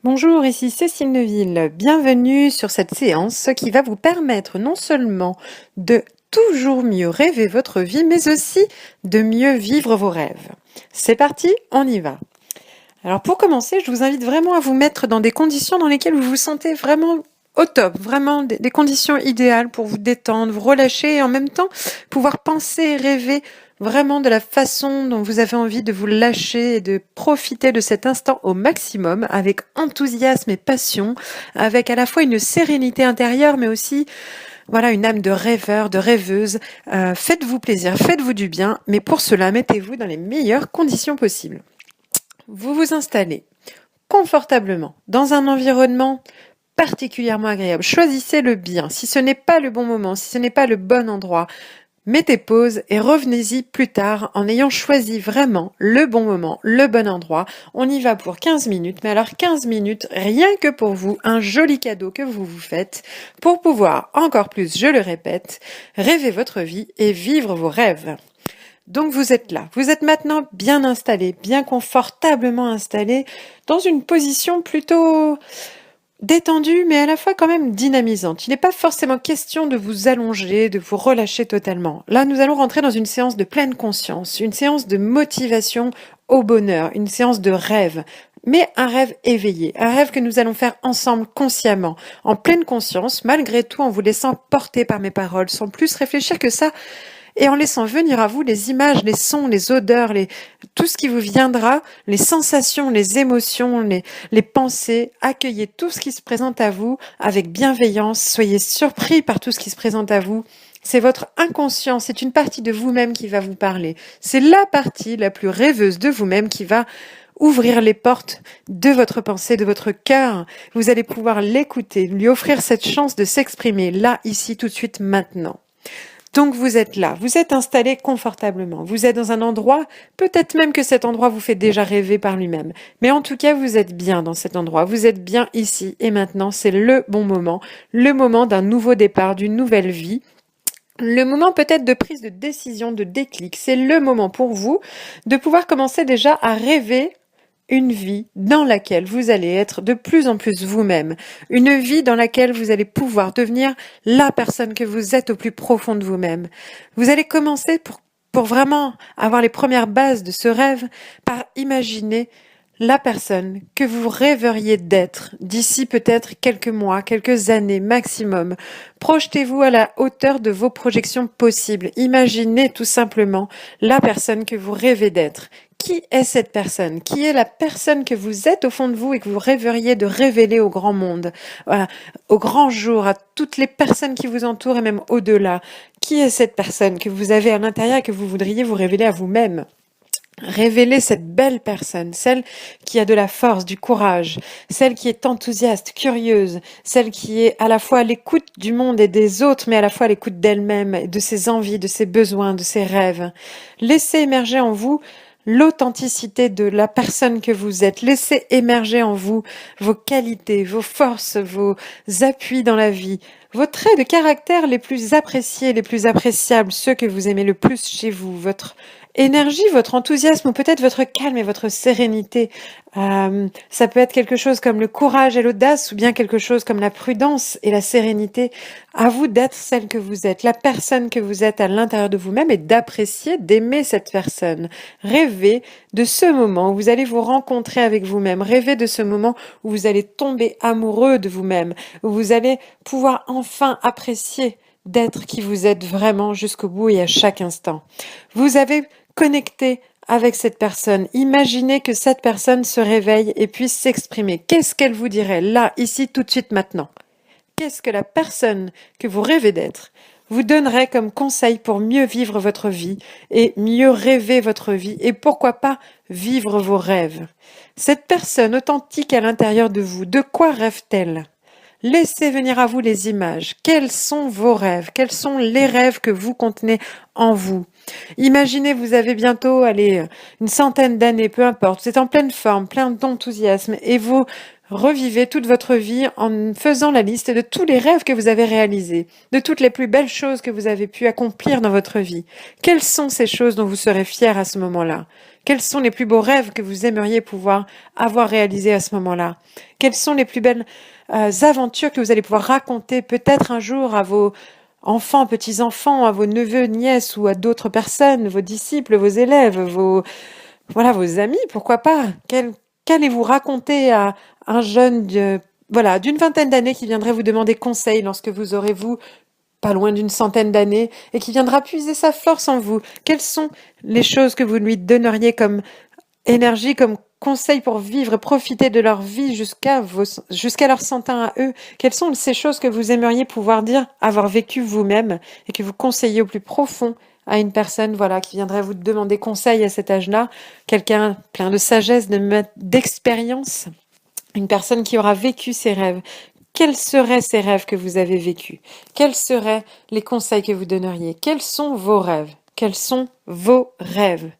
Bonjour, ici Cécile Neuville. Bienvenue sur cette séance qui va vous permettre non seulement de toujours mieux rêver votre vie, mais aussi de mieux vivre vos rêves. C'est parti, on y va. Alors pour commencer, je vous invite vraiment à vous mettre dans des conditions dans lesquelles vous vous sentez vraiment au top, vraiment des conditions idéales pour vous détendre, vous relâcher et en même temps pouvoir penser et rêver vraiment de la façon dont vous avez envie de vous lâcher et de profiter de cet instant au maximum avec enthousiasme et passion, avec à la fois une sérénité intérieure mais aussi voilà une âme de rêveur, de rêveuse. Faites-vous plaisir, faites-vous du bien, mais pour cela mettez-vous dans les meilleures conditions possibles. Vous vous installez confortablement dans un environnement particulièrement agréable. Choisissez le bien. Si ce n'est pas le bon moment, si ce n'est pas le bon endroit, mettez pause et revenez-y plus tard en ayant choisi vraiment le bon moment, le bon endroit. On y va pour 15 minutes, mais alors 15 minutes rien que pour vous, un joli cadeau que vous vous faites pour pouvoir encore plus, je le répète, rêver votre vie et vivre vos rêves. Donc vous êtes là, vous êtes maintenant bien installé, bien confortablement installé, dans une position plutôt détendue, mais à la fois quand même dynamisante. Il n'est pas forcément question de vous allonger, de vous relâcher totalement. Là, nous allons rentrer dans une séance de pleine conscience, une séance de motivation au bonheur, une séance de rêve, mais un rêve éveillé, un rêve que nous allons faire ensemble consciemment, en pleine conscience, malgré tout en vous laissant porter par mes paroles, sans plus réfléchir que ça, et en laissant venir à vous les images, les sons, les odeurs, tout ce qui vous viendra, les sensations, les émotions, les pensées. Accueillez tout ce qui se présente à vous avec bienveillance. Soyez surpris par tout ce qui se présente à vous. C'est votre inconscient, c'est une partie de vous-même qui va vous parler. C'est la partie la plus rêveuse de vous-même qui va ouvrir les portes de votre pensée, de votre cœur. Vous allez pouvoir l'écouter, lui offrir cette chance de s'exprimer là, ici, tout de suite, maintenant. Donc vous êtes là, vous êtes installé confortablement, vous êtes dans un endroit, peut-être même que cet endroit vous fait déjà rêver par lui-même, mais en tout cas vous êtes bien dans cet endroit, vous êtes bien ici et maintenant, c'est le bon moment, le moment d'un nouveau départ, d'une nouvelle vie. Le moment peut-être de prise de décision, de déclic, c'est le moment pour vous de pouvoir commencer déjà à rêver une vie dans laquelle vous allez être de plus en plus vous-même, une vie dans laquelle vous allez pouvoir devenir la personne que vous êtes au plus profond de vous-même. Vous allez commencer pour vraiment avoir les premières bases de ce rêve par imaginer la personne que vous rêveriez d'être d'ici peut-être quelques mois, quelques années maximum. Projetez-vous à la hauteur de vos projections possibles. Imaginez tout simplement la personne que vous rêvez d'être. Qui est cette personne? Qui est la personne que vous êtes au fond de vous et que vous rêveriez de révéler au grand monde? Voilà, au grand jour, à toutes les personnes qui vous entourent et même au-delà. Qui est cette personne que vous avez à l'intérieur et que vous voudriez vous révéler à vous-même? Révéler cette belle personne, celle qui a de la force, du courage, celle qui est enthousiaste, curieuse, celle qui est à la fois à l'écoute du monde et des autres, mais à la fois à l'écoute d'elle-même, de ses envies, de ses besoins, de ses rêves. Laissez émerger en vous l'authenticité de la personne que vous êtes. Laissez émerger en vous vos qualités, vos forces, vos appuis dans la vie, vos traits de caractère les plus appréciés, les plus appréciables, ceux que vous aimez le plus chez vous, votre énergie, votre enthousiasme ou peut-être votre calme et votre sérénité. Ça peut être quelque chose comme le courage et l'audace ou bien quelque chose comme la prudence et la sérénité. À vous d'être celle que vous êtes, la personne que vous êtes à l'intérieur de vous-même et d'apprécier, d'aimer cette personne. Rêvez de ce moment où vous allez vous rencontrer avec vous-même. Rêvez de ce moment où vous allez tomber amoureux de vous-même, où vous allez pouvoir enfin apprécier d'être qui vous êtes vraiment jusqu'au bout et à chaque instant. Vous avez connecté avec cette personne. Imaginez que cette personne se réveille et puisse s'exprimer. Qu'est-ce qu'elle vous dirait là, ici, tout de suite, maintenant? Qu'est-ce que la personne que vous rêvez d'être vous donnerait comme conseil pour mieux vivre votre vie et mieux rêver votre vie et pourquoi pas vivre vos rêves? Cette personne authentique à l'intérieur de vous, de quoi rêve-t-elle? Laissez venir à vous les images. Quels sont vos rêves? Quels sont les rêves que vous contenez en vous? Imaginez, vous avez bientôt, une centaine d'années, peu importe. Vous êtes en pleine forme, plein d'enthousiasme et vous revivez toute votre vie en faisant la liste de tous les rêves que vous avez réalisés, de toutes les plus belles choses que vous avez pu accomplir dans votre vie. Quelles sont ces choses dont vous serez fiers à ce moment-là? Quels sont les plus beaux rêves que vous aimeriez pouvoir avoir réalisés à ce moment-là? Quelles sont les plus belles aventures que vous allez pouvoir raconter peut-être un jour à vos enfants, petits-enfants, à vos neveux, nièces ou à d'autres personnes, vos disciples, vos élèves, vos amis, pourquoi pas? Qu'allez-vous raconter à un jeune d'une vingtaine d'années qui viendrait vous demander conseil lorsque vous aurez, vous, pas loin d'une centaine d'années, et qui viendra puiser sa force en vous? Quelles sont les choses que vous lui donneriez comme énergie, comme conseil pour vivre et profiter de leur vie jusqu'à leur 100 ans à eux? Quelles sont ces choses que vous aimeriez pouvoir dire, avoir vécu vous-même et que vous conseillez au plus profond à une personne, qui viendrait vous demander conseil à cet âge-là? Quelqu'un plein de sagesse, d'expérience, une personne qui aura vécu ses rêves. Quels seraient ces rêves que vous avez vécus? Quels seraient les conseils que vous donneriez? Quels sont vos rêves? Quels sont vos rêves?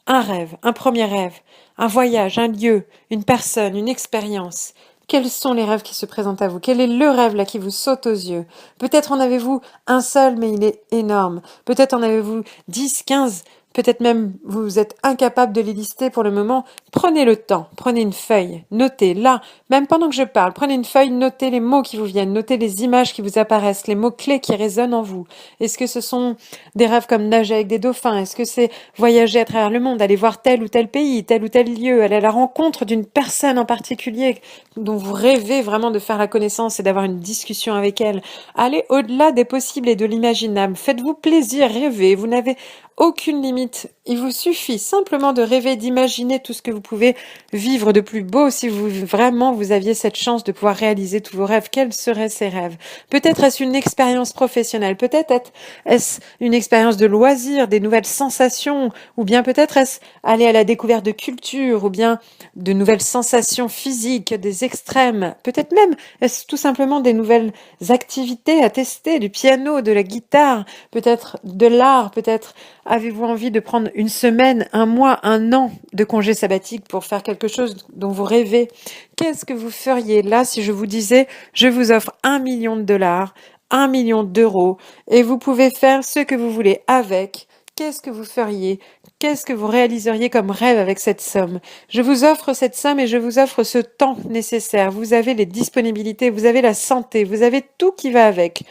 Un rêve, un premier rêve, un voyage, un lieu, une personne, une expérience. Quels sont les rêves qui se présentent à vous? Quel est le rêve là qui vous saute aux yeux? Peut-être en avez-vous un seul, mais il est énorme. Peut-être en avez-vous 10, 15. Peut-être même vous êtes incapable de les lister pour le moment. Prenez le temps, prenez une feuille, notez là, même pendant que je parle, prenez une feuille, notez les mots qui vous viennent, notez les images qui vous apparaissent, les mots-clés qui résonnent en vous. Est-ce que ce sont des rêves comme nager avec des dauphins? Est-ce que c'est voyager à travers le monde, aller voir tel ou tel pays, tel ou tel lieu, aller à la rencontre d'une personne en particulier dont vous rêvez vraiment de faire la connaissance et d'avoir une discussion avec elle? Allez au-delà des possibles et de l'imaginable. Faites-vous plaisir, rêvez. Vous n'avez aucune limite. Il vous suffit simplement de rêver, d'imaginer tout ce que vous pouvez vivre de plus beau si vous aviez cette chance de pouvoir réaliser tous vos rêves. Quels seraient ces rêves? Peut-être est-ce une expérience professionnelle, peut-être est-ce une expérience de loisir, des nouvelles sensations, ou bien peut-être est-ce aller à la découverte de culture, ou bien de nouvelles sensations physiques, des extrêmes. Peut-être même est-ce tout simplement des nouvelles activités à tester, du piano, de la guitare, peut-être de l'art, peut-être avez-vous envie de prendre une semaine, un mois, un an de congé sabbatique pour faire quelque chose dont vous rêvez? Qu'est-ce que vous feriez là si je vous disais, je vous offre 1 million de dollars, 1 million d'euros, et vous pouvez faire ce que vous voulez avec? Qu'est-ce que vous feriez? Qu'est-ce que vous réaliseriez comme rêve avec cette somme? Je vous offre cette somme et je vous offre ce temps nécessaire. Vous avez les disponibilités, vous avez la santé, vous avez tout qui va avec.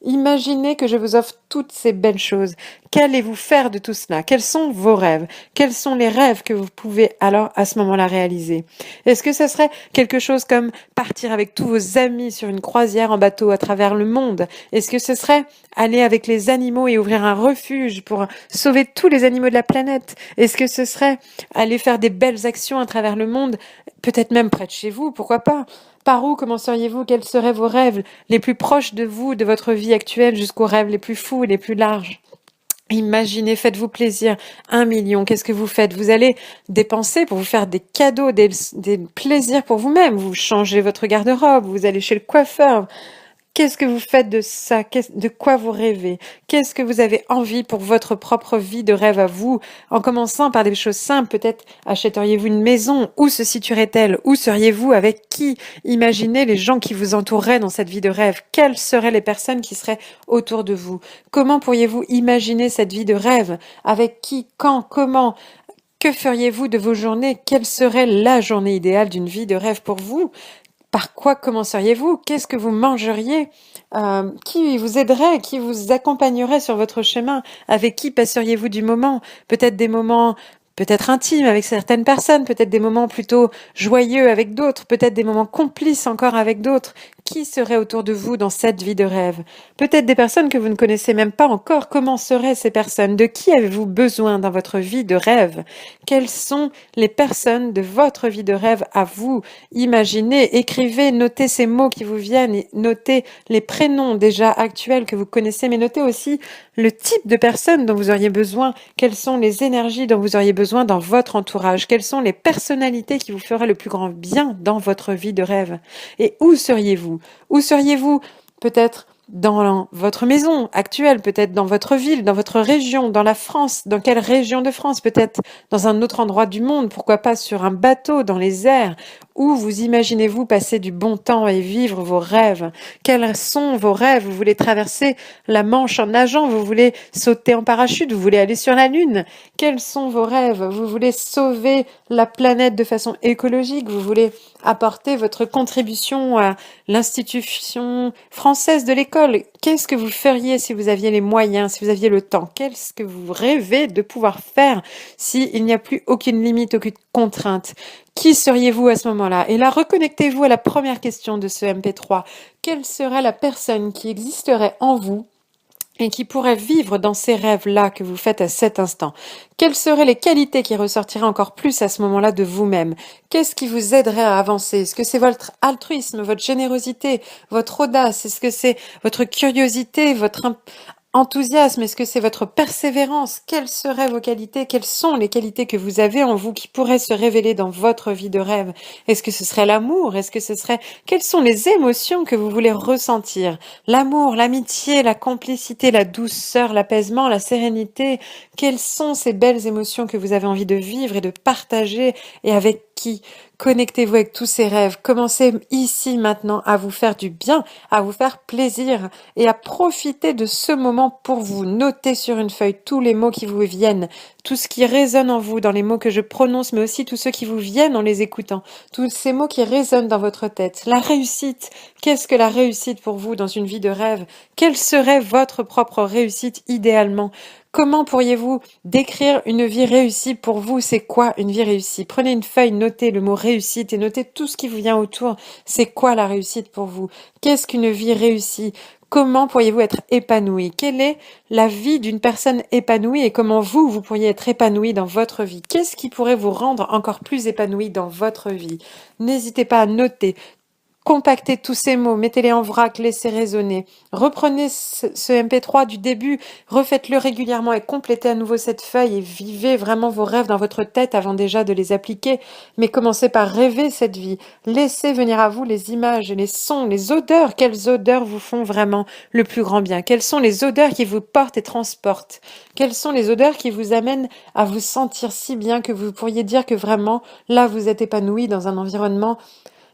Imaginez que je vous offre toutes ces belles choses. Qu'allez-vous faire de tout cela? Quels sont vos rêves? Quels sont les rêves que vous pouvez alors à ce moment-là réaliser? Est-ce que ce serait quelque chose comme partir avec tous vos amis sur une croisière en bateau à travers le monde? Est-ce que ce serait aller avec les animaux et ouvrir un refuge pour sauver tous les animaux de la planète? Est-ce que ce serait aller faire des belles actions à travers le monde? Peut-être même près de chez vous, pourquoi pas? Par où commenceriez-vous? Quels seraient vos rêves les plus proches de vous, de votre vie actuelle, jusqu'aux rêves les plus fous et les plus larges? Imaginez, faites-vous plaisir. 1 million, qu'est-ce que vous faites? Vous allez dépenser pour vous faire des cadeaux, des plaisirs pour vous-même. Vous changez votre garde-robe, vous allez chez le coiffeur. Qu'est-ce que vous faites de ça? De quoi vous rêvez? Qu'est-ce que vous avez envie pour votre propre vie de rêve à vous? En commençant par des choses simples, peut-être achèteriez-vous une maison? Où se situerait-elle? Où seriez-vous? Avec qui? Imaginez les gens qui vous entoureraient dans cette vie de rêve. Quelles seraient les personnes qui seraient autour de vous? Comment pourriez-vous imaginer cette vie de rêve? Avec qui? Quand? Comment? Que feriez-vous de vos journées? Quelle serait la journée idéale d'une vie de rêve pour vous? Par quoi commenceriez-vous? Qu'est-ce que vous mangeriez? Qui vous aiderait? Qui vous accompagnerait sur votre chemin? Avec qui passeriez-vous du moment? Peut-être des moments peut-être intimes avec certaines personnes, peut-être des moments plutôt joyeux avec d'autres, peut-être des moments complices encore avec d'autres. Qui serait autour de vous dans cette vie de rêve? Peut-être des personnes que vous ne connaissez même pas encore. Comment seraient ces personnes? De qui avez-vous besoin dans votre vie de rêve? Quelles sont les personnes de votre vie de rêve à vous? Imaginez, écrivez, notez ces mots qui vous viennent, et notez les prénoms déjà actuels que vous connaissez, mais notez aussi le type de personnes dont vous auriez besoin, quelles sont les énergies dont vous auriez besoin dans votre entourage, quelles sont les personnalités qui vous feraient le plus grand bien dans votre vie de rêve. Et où seriez-vous? Où seriez-vous? Peut-être dans votre maison actuelle, peut-être dans votre ville, dans votre région, dans la France, dans quelle région de France, peut-être dans un autre endroit du monde, pourquoi pas sur un bateau, dans les airs. Où vous imaginez-vous passer du bon temps et vivre vos rêves? Quels sont vos rêves? Vous voulez traverser la Manche en nageant? Vous voulez sauter en parachute? Vous voulez aller sur la Lune? Quels sont vos rêves? Vous voulez sauver la planète de façon écologique? Vous voulez apporter votre contribution à l'institution française de l'école? Qu'est-ce que vous feriez si vous aviez les moyens, si vous aviez le temps? Qu'est-ce que vous rêvez de pouvoir faire s'il n'y a plus aucune limite, aucune contrainte? Qui seriez-vous à ce moment-là? Et là, reconnectez-vous à la première question de ce MP3. Quelle serait la personne qui existerait en vous et qui pourrait vivre dans ces rêves-là que vous faites à cet instant? Quelles seraient les qualités qui ressortiraient encore plus à ce moment-là de vous-même? Qu'est-ce qui vous aiderait à avancer? Est-ce que c'est votre altruisme, votre générosité, votre audace? Est-ce que c'est votre curiosité, votre enthousiasme? Est-ce que c'est votre persévérance? Quelles seraient vos qualités? Quelles sont les qualités que vous avez en vous qui pourraient se révéler dans votre vie de rêve? Est-ce que ce serait l'amour? Est-ce que ce serait... Quelles sont les émotions que vous voulez ressentir? L'amour, l'amitié, la complicité, la douceur, l'apaisement, la sérénité. Quelles sont ces belles émotions que vous avez envie de vivre et de partager, et avec qui? Connectez-vous avec tous ces rêves. Commencez ici maintenant à vous faire du bien, à vous faire plaisir et à profiter de ce moment pour vous. Notez sur une feuille tous les mots qui vous viennent, tout ce qui résonne en vous dans les mots que je prononce, mais aussi tous ceux qui vous viennent en les écoutant, tous ces mots qui résonnent dans votre tête. La réussite. Qu'est-ce que la réussite pour vous dans une vie de rêve? Quelle serait votre propre réussite idéalement? Comment pourriez-vous décrire une vie réussie pour vous? C'est quoi une vie réussie? Prenez une feuille, notez le mot réussite et notez tout ce qui vous vient autour. C'est quoi la réussite pour vous? Qu'est-ce qu'une vie réussie? Comment pourriez-vous être épanoui? Quelle est la vie d'une personne épanouie et comment vous, vous pourriez être épanoui dans votre vie? Qu'est-ce qui pourrait vous rendre encore plus épanoui dans votre vie? N'hésitez pas à noter. Compactez tous ces mots, mettez-les en vrac, laissez résonner. Reprenez ce MP3 du début, refaites-le régulièrement et complétez à nouveau cette feuille et vivez vraiment vos rêves dans votre tête avant déjà de les appliquer. Mais commencez par rêver cette vie. Laissez venir à vous les images, les sons, les odeurs. Quelles odeurs vous font vraiment le plus grand bien? Quelles sont les odeurs qui vous portent et transportent? Quelles sont les odeurs qui vous amènent à vous sentir si bien que vous pourriez dire que vraiment, là, vous êtes épanoui dans un environnement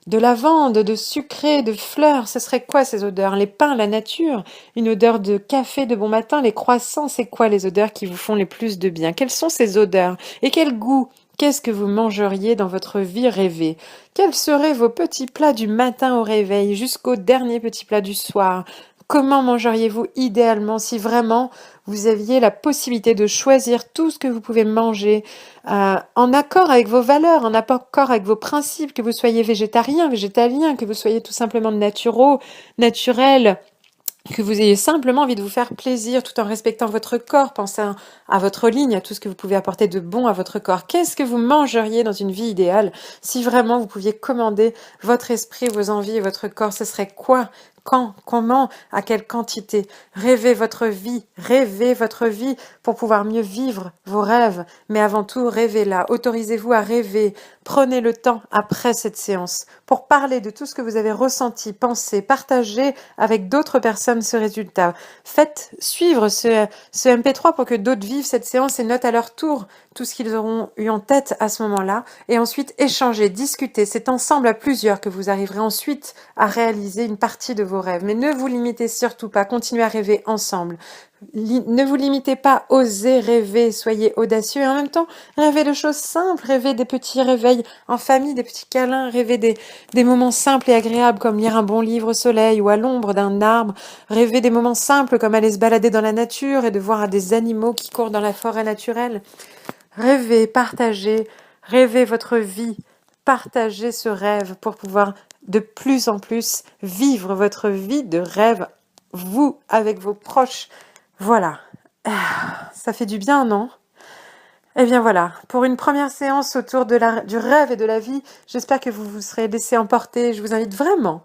de lavande, de sucré, de fleurs? Ce serait quoi ces odeurs? Les pins, la nature, une odeur de café de bon matin, les croissants, c'est quoi les odeurs qui vous font les plus de bien? Quelles sont ces odeurs? Et quel goût? Qu'est-ce que vous mangeriez dans votre vie rêvée? Quels seraient vos petits plats du matin au réveil jusqu'au dernier petit plat du soir? Comment mangeriez-vous idéalement si vraiment vous aviez la possibilité de choisir tout ce que vous pouvez manger en accord avec vos valeurs, en accord avec vos principes, que vous soyez végétarien, végétalien, que vous soyez tout simplement naturel, que vous ayez simplement envie de vous faire plaisir tout en respectant votre corps, pensez à votre ligne, à tout ce que vous pouvez apporter de bon à votre corps. Qu'est-ce que vous mangeriez dans une vie idéale si vraiment vous pouviez commander votre esprit, vos envies et votre corps? Ce serait quoi? Quand? Comment? À quelle quantité? Rêvez votre vie pour pouvoir mieux vivre vos rêves. Mais avant tout, rêvez-la. Autorisez-vous à rêver. Prenez le temps après cette séance pour parler de tout ce que vous avez ressenti, pensé, partagé avec d'autres personnes ce résultat. Faites suivre ce MP3 pour que d'autres vivent cette séance et notent à leur tour tout ce qu'ils auront eu en tête à ce moment-là. Et ensuite, échanger, discuter. C'est ensemble à plusieurs que vous arriverez ensuite à réaliser une partie de vos rêves. Mais ne vous limitez surtout pas. Continuez à rêver ensemble. Ne vous limitez pas, osez rêver, soyez audacieux et en même temps, rêvez de choses simples, rêvez des petits réveils en famille, des petits câlins, rêvez des moments simples et agréables comme lire un bon livre au soleil ou à l'ombre d'un arbre, rêvez des moments simples comme aller se balader dans la nature et de voir des animaux qui courent dans la forêt naturelle. Rêvez, partagez, rêvez votre vie, partagez ce rêve pour pouvoir de plus en plus vivre votre vie de rêve, vous, avec vos proches. Voilà, ça fait du bien, non? Eh bien voilà, pour une première séance autour du rêve et de la vie, j'espère que vous vous serez laissé emporter. Je vous invite vraiment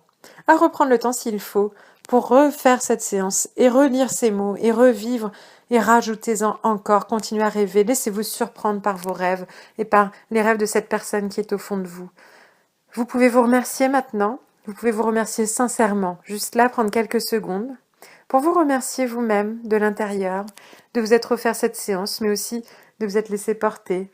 à reprendre le temps s'il faut pour refaire cette séance et relire ces mots et revivre et rajoutez-en encore. Continuez à rêver, laissez-vous surprendre par vos rêves et par les rêves de cette personne qui est au fond de vous. Vous pouvez vous remercier maintenant, vous pouvez vous remercier sincèrement, juste là, prendre quelques secondes pour vous remercier vous-même de l'intérieur, de vous être offert cette séance, mais aussi de vous être laissé porter.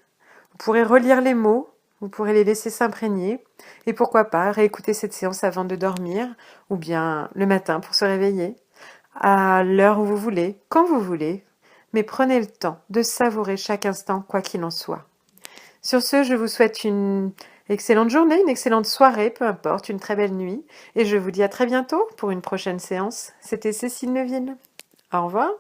Vous pourrez relire les mots, vous pourrez les laisser s'imprégner et pourquoi pas réécouter cette séance avant de dormir ou bien le matin pour se réveiller, à l'heure où vous voulez, quand vous voulez, mais prenez le temps de savourer chaque instant quoi qu'il en soit. Sur ce, je vous souhaite une excellente journée, une excellente soirée, peu importe, une très belle nuit et je vous dis à très bientôt pour une prochaine séance. C'était Cécile Neuville. Au revoir.